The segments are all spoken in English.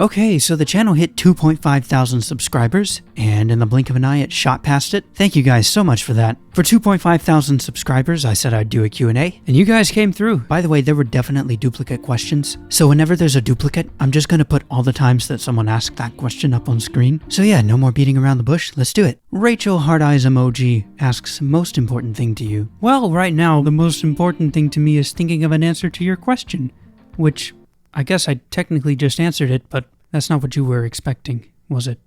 Okay, so the channel hit 2.5 thousand subscribers, and in the blink of an eye it shot past it. Thank you guys so much for that. For 2.5 thousand subscribers, I said I'd do a Q&A, and you guys came through. By the way, there were definitely duplicate questions, so whenever there's a duplicate, I'm just gonna put all the times that someone asked that question up on screen. So yeah, no more beating around the bush, let's do it. Rachel Heart Eyes Emoji asks, most important thing to you? Well, right now, the most important thing to me is thinking of an answer to your question, which I guess I technically just answered it, but that's not what you were expecting, was it?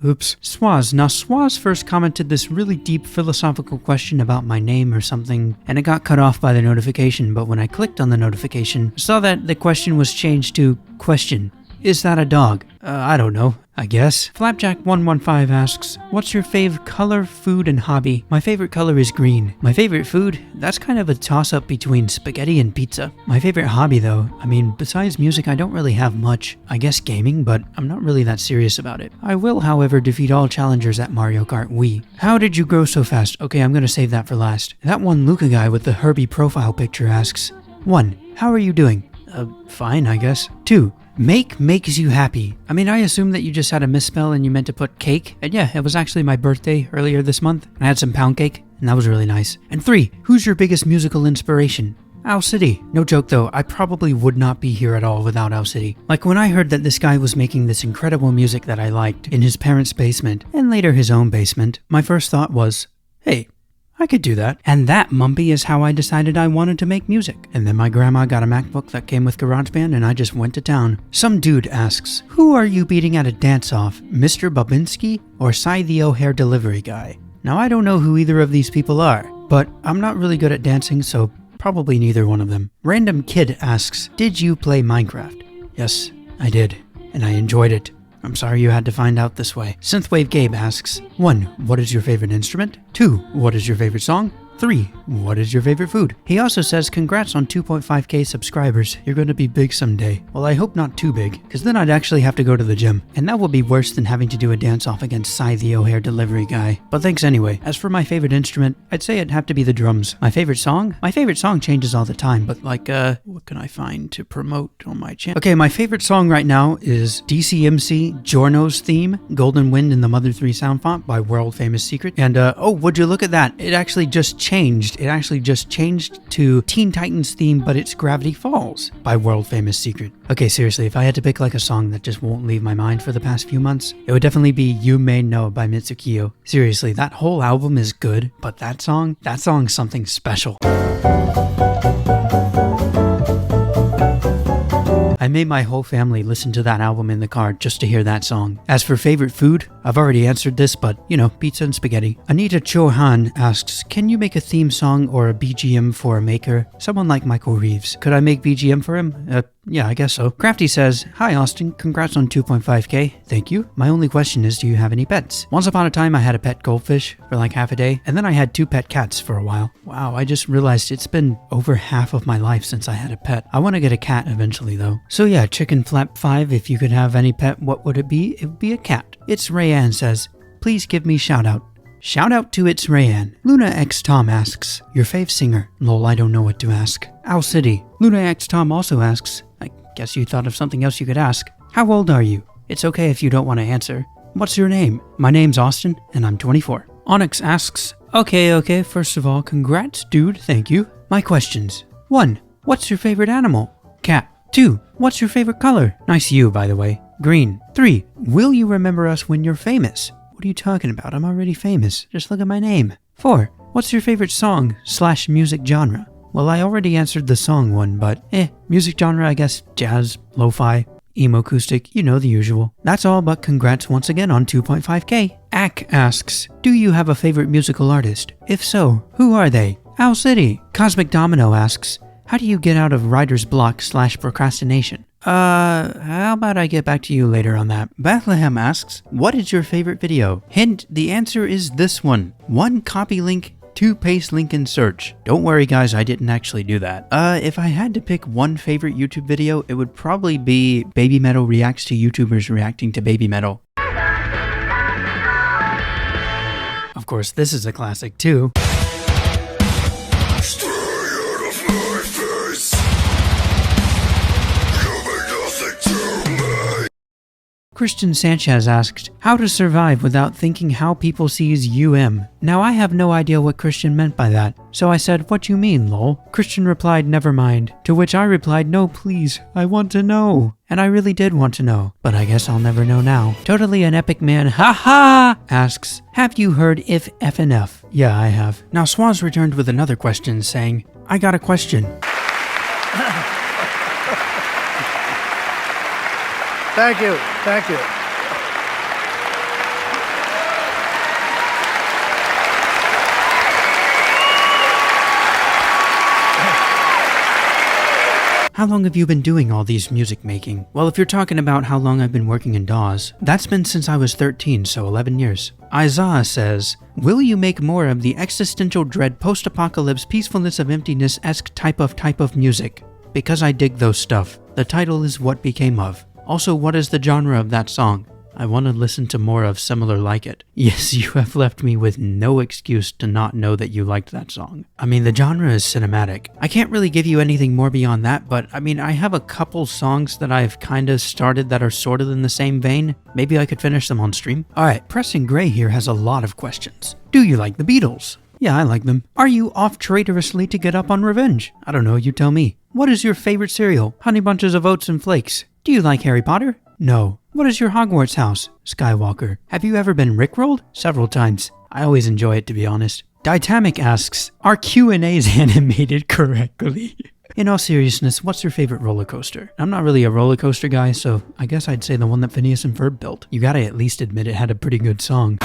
Oops. Swaz. Now, Swaz first commented this really deep philosophical question about my name or something, and it got cut off by the notification, but when I clicked on the notification, I saw that the question was changed to question. Is that a dog? I don't know, I guess. Flapjack115 asks, what's your fave color, food, and hobby? My favorite color is green. My favorite food? That's kind of a toss-up between spaghetti and pizza. My favorite hobby though, I mean, besides music I don't really have much. I guess gaming, but I'm not really that serious about it. I will, however, defeat all challengers at Mario Kart Wii. How did you grow so fast? Okay, I'm gonna save that for last. That one Luca guy with the Herbie profile picture asks, 1. How are you doing? Fine, I guess. 2. Makes you happy. I mean, I assume that you just had a misspell and you meant to put cake. And yeah, it was actually my birthday earlier this month. I had some pound cake, and that was really nice. And 3, who's your biggest musical inspiration? Owl City. No joke though, I probably would not be here at all without Owl City. Like when I heard that this guy was making this incredible music that I liked in his parents' basement, and later his own basement, my first thought was, hey, I could do that. And that, Mumpy, is how I decided I wanted to make music. And then my grandma got a MacBook that came with GarageBand and I just went to town. Some dude asks, who are you beating at a dance-off, Mr. Babinski or Cy the O'Hare delivery guy? Now I don't know who either of these people are, but I'm not really good at dancing, so probably neither one of them. Random Kid asks, did you play Minecraft? Yes, I did, and I enjoyed it. I'm sorry you had to find out this way. Synthwave Gabe asks, 1. What is your favorite instrument? 2. What is your favorite song? 3. What is your favorite food? He also says, congrats on 2.5k subscribers. You're going to be big someday. Well, I hope not too big, because then I'd actually have to go to the gym. And that would be worse than having to do a dance-off against Cy the O'Hare delivery guy. But thanks anyway. As for my favorite instrument, I'd say it'd have to be the drums. My favorite song? My favorite song changes all the time, but like, what can I find to promote on my channel? Okay, my favorite song right now is DCMC Giorno's Theme, Golden Wind in the Mother 3 sound font by World Famous Secret. And, oh, would you look at that? It actually just changed. It actually just changed to Teen Titans theme, but it's Gravity Falls by World Famous Secret. Okay, seriously, if I had to pick like a song that just won't leave my mind for the past few months, it would definitely be You May Know by Mitsukiyo. Seriously, that whole album is good, but that song's something special. I made my whole family listen to that album in the car just to hear that song. As for favorite food, I've already answered this, but you know, pizza and spaghetti. Anita Chohan asks, can you make a theme song or a BGM for a maker? Someone like Michael Reeves. Could I make BGM for him? Yeah, I guess so. Crafty says, hi Austin, congrats on 2.5k. Thank you. My only question is, do you have any pets? Once upon a time I had a pet goldfish for like half a day, and then I had 2 pet cats for a while. Wow, I just realized it's been over half of my life since I had a pet. I want to get a cat eventually though. So yeah, Chicken Flap 5, if you could have any pet, what would it be? It would be a cat. It's Rayanne says, please give me shout out. Shout out to It's Rayanne. Luna X Tom asks, your fave singer? Lol, I don't know what to ask. Owl City. Luna X Tom also asks, I guess you thought of something else you could ask. How old are you? It's okay if you don't want to answer. What's your name? My name's Austin, and I'm 24. Onyx asks, okay, first of all, congrats, dude, thank you. My questions. 1. What's your favorite animal? Cat. 2. What's your favorite color? Nice you, by the way. Green. 3. Will you remember us when you're famous? What are you talking about? I'm already famous. Just look at my name. 4. What's your favorite song/music genre? Well, I already answered the song one, but music genre, I guess jazz, lo-fi, emo acoustic, you know the usual. That's all, but congrats once again on 2.5k. Ack asks, do you have a favorite musical artist? If so, who are they? Owl City. Cosmic Domino asks, how do you get out of writer's block/procrastination? How about I get back to you later on that. Bethlehem asks, what is your favorite video? Hint, the answer is this one. 1 copy link, 2 paste link in search. Don't worry guys, I didn't actually do that. If I had to pick one favorite YouTube video, it would probably be Baby Metal reacts to YouTubers reacting to Baby Metal. Of course, this is a classic too. Christian Sanchez asked, how to survive without thinking how people sees Now I have no idea what Christian meant by that, so I said, what you mean, lol? Christian replied, never mind, to which I replied, no please, I want to know. And I really did want to know, but I guess I'll never know now. Totally an epic man, haha, asks, have you heard if F and F? Yeah, I have. Now Swaz returned with another question saying, I got a question. Thank you. Thank you. How long have you been doing all these music making? Well, if you're talking about how long I've been working in DAWs, that's been since I was 13, so 11 years. Isaiah says, will you make more of the existential dread, post-apocalypse, peacefulness of emptiness-esque type of music? Because I dig those stuff. The title is What Became Of. Also, what is the genre of that song? I want to listen to more of similar like it. Yes, you have left me with no excuse to not know that you liked that song. I mean, the genre is cinematic. I can't really give you anything more beyond that, but I mean, I have a couple songs that I've kind of started that are sort of in the same vein. Maybe I could finish them on stream. Alright, Preston Gray here has a lot of questions. Do you like the Beatles? Yeah, I like them. Are you off traitorously to get up on revenge? I don't know, you tell me. What is your favorite cereal? Honey Bunches of Oats and Flakes. Do you like Harry Potter? No. What is your Hogwarts house? Skywalker. Have you ever been rickrolled? Several times. I always enjoy it, to be honest. Ditamic asks, are Q&As animated correctly? In all seriousness, what's your favorite roller coaster? I'm not really a roller coaster guy, so I guess I'd say the one that Phineas and Ferb built. You gotta at least admit it had a pretty good song.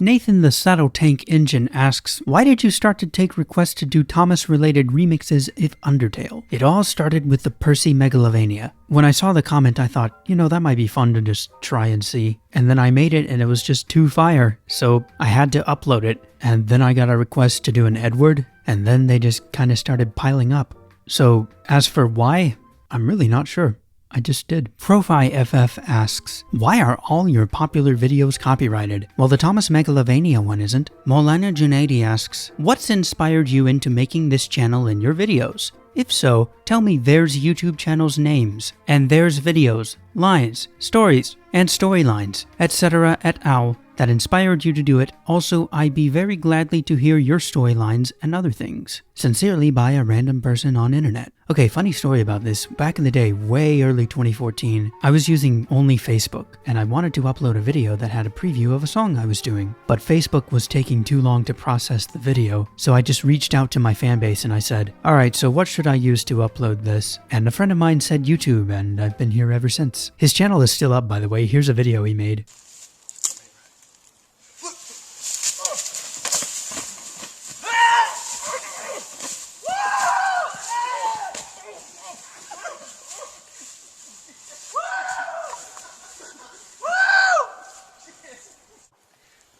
Nathan the Saddle Tank Engine asks, why did you start to take requests to do Thomas-related remixes if Undertale? It all started with the Percy Megalovania. When I saw the comment, I thought, you know, that might be fun to just try and see. And then I made it and it was just too fire, so I had to upload it. And then I got a request to do an Edward, and then they just kind of started piling up. So as for why, I'm really not sure. I just did. ProfiFF asks, why are all your popular videos copyrighted? Well, the Thomas Megalovania one isn't. Molana Junaidi asks, what's inspired you into making this channel and your videos? If so, tell me there's YouTube channels names, and there's videos, lines, stories, and storylines, etc. et al. That inspired you to do it. Also, I'd be very gladly to hear your storylines and other things. Sincerely by a random person on internet. Okay, funny story about this. Back in the day, way early 2014, I was using only Facebook, and I wanted to upload a video that had a preview of a song I was doing. But Facebook was taking too long to process the video, so I just reached out to my fanbase and I said, alright, so what should I use to upload this? And a friend of mine said YouTube, and I've been here ever since. His channel is still up, by the way. Here's a video he made.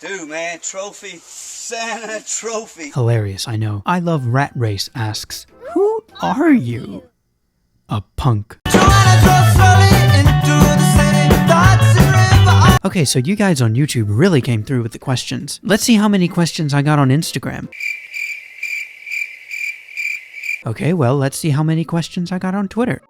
Dude, man, trophy, Santa trophy. Hilarious, I know. I Love Rat Race asks, who are you? A punk. Okay, so you guys on YouTube really came through with the questions. Let's see how many questions I got on Instagram. Okay, well, let's see how many questions I got on Twitter.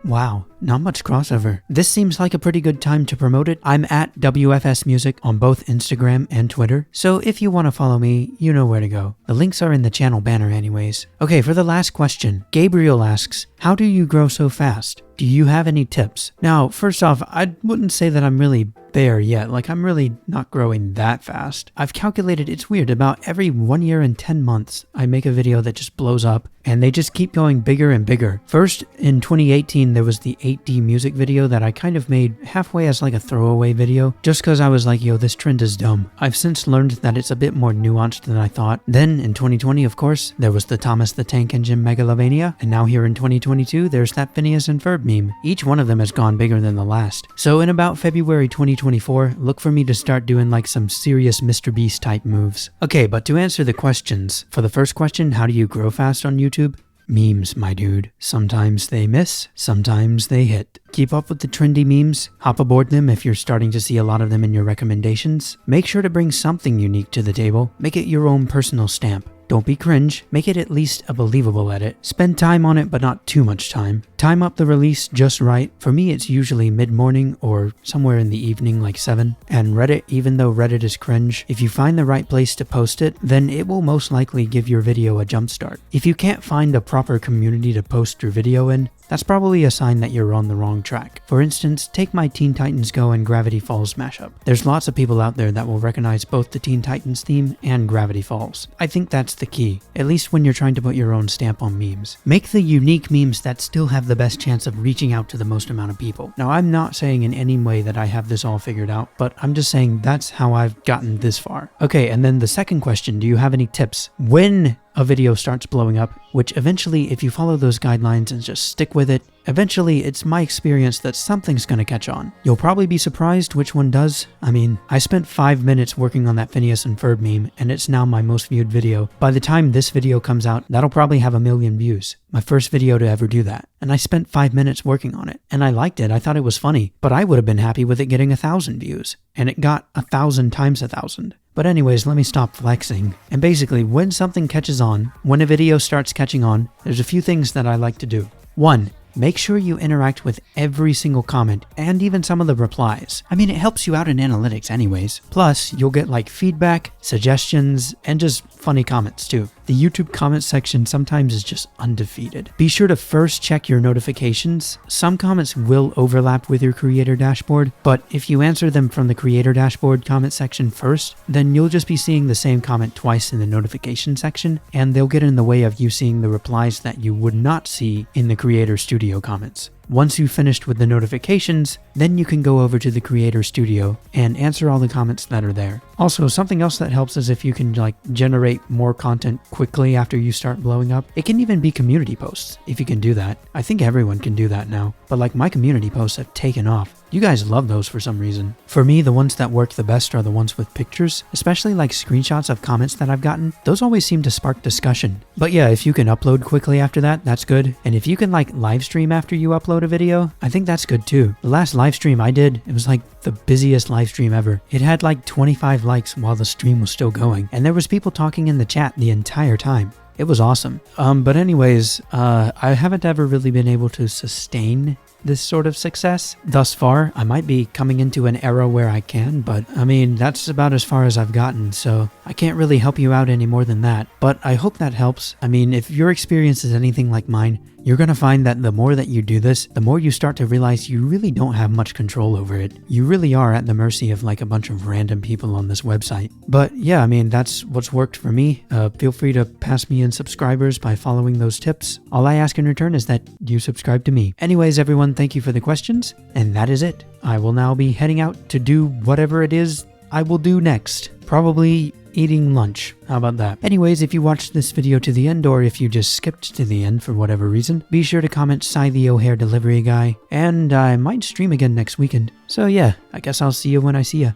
Wow, not much crossover. This seems like a pretty good time to promote it. I'm at WFS Music on both Instagram and Twitter, so if you want to follow me, you know where to go. The links are in the channel banner anyways. Okay, for the last question, Gabriel asks, how do you grow so fast? Do you have any tips? Now, first off, I wouldn't say that I'm really there yet. Like, I'm really not growing that fast. I've calculated, it's weird, about every 1 year and 10 months, I make a video that just blows up, and they just keep going bigger and bigger. First, in 2018, there was the 8D music video that I kind of made halfway as like a throwaway video, just because I was like, yo, this trend is dumb. I've since learned that it's a bit more nuanced than I thought. Then, in 2020, of course, there was the Thomas the Tank Engine Megalovania, and now here in 2022, there's that Phineas and Ferb meme. Each one of them has gone bigger than the last. So in about February 2024, look for me to start doing like some serious Mr. Beast type moves. Okay, but to answer the questions, for the first question, how do you grow fast on YouTube? Memes, my dude. Sometimes they miss, sometimes they hit. Keep up with the trendy memes, hop aboard them if you're starting to see a lot of them in your recommendations. Make sure to bring something unique to the table. Make it your own personal stamp. Don't be cringe, make it at least a believable edit. Spend time on it, but not too much time. Time up the release just right. For me, it's usually mid-morning or somewhere in the evening, like 7. And Reddit, even though Reddit is cringe, if you find the right place to post it, then it will most likely give your video a jump start. If you can't find a proper community to post your video in, that's probably a sign that you're on the wrong track. For instance, take my Teen Titans Go and Gravity Falls mashup. There's lots of people out there that will recognize both the Teen Titans theme and Gravity Falls. I think that's the key, at least when you're trying to put your own stamp on memes. Make the unique memes that still have the best chance of reaching out to the most amount of people. Now, I'm not saying in any way that I have this all figured out, but I'm just saying that's how I've gotten this far. Okay, and then the second question, do you have any tips? When a video starts blowing up, which eventually, if you follow those guidelines and just stick with it, eventually it's my experience that something's gonna catch on. You'll probably be surprised which one does. I mean, I spent 5 minutes working on that Phineas and Ferb meme, and it's now my most viewed video. By the time this video comes out, that'll probably have 1 million views. My first video to ever do that. And I spent 5 minutes working on it. And I liked it, I thought it was funny, but I would have been happy with it getting 1,000 views. And it got 1,000 times 1,000. But anyways, let me stop flexing. And basically, when something catches on, when a video starts catching on, there's a few things that I like to do. 1. Make sure you interact with every single comment and even some of the replies. I mean, it helps you out in analytics anyways. Plus, you'll get like feedback, suggestions, and just funny comments too. The YouTube comment section sometimes is just undefeated. Be sure to first check your notifications. Some comments will overlap with your creator dashboard, but if you answer them from the creator dashboard comment section first, then you'll just be seeing the same comment twice in the notification section, and they'll get in the way of you seeing the replies that you would not see in the Creator Studio comments. Once you've finished with the notifications, then you can go over to the Creator Studio and answer all the comments that are there. Also, something else that helps is if you can generate more content quickly after you start blowing up. It can even be community posts, if you can do that. I think everyone can do that now, but my community posts have taken off. You guys love those for some reason. For me, the ones that work the best are the ones with pictures, especially screenshots of comments that I've gotten. Those always seem to spark discussion. But yeah, if you can upload quickly after that, that's good. And if you can live stream after you upload a video, I think that's good too. The last live stream I did, it was the busiest live stream ever. It had 25 likes while the stream was still going, and there was people talking in the chat the entire time. It was awesome. But anyways, I haven't ever really been able to sustain this sort of success thus far. I might be coming into an era where I can, but I mean, that's about as far as I've gotten, so I can't really help you out any more than that. But I hope that helps. I mean, if your experience is anything like mine, you're gonna find that the more that you do this, the more you start to realize you really don't have much control over it. You really are at the mercy of a bunch of random people on this website. But yeah, I mean, that's what's worked for me. Feel free to pass me in subscribers by following those tips. All I ask in return is that you subscribe to me. Anyways, everyone, thank you for the questions, and that is it. I will now be heading out to do whatever it is I will do next. Probably eating lunch. How about that? Anyways, if you watched this video to the end, or if you just skipped to the end for whatever reason, be sure to comment Cy the O'Hare delivery guy, and I might stream again next weekend. So yeah, I guess I'll see you when I see ya.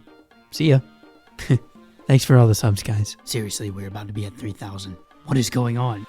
See ya. Thanks for all the subs, guys. Seriously, we're about to be at 3,000. What is going on?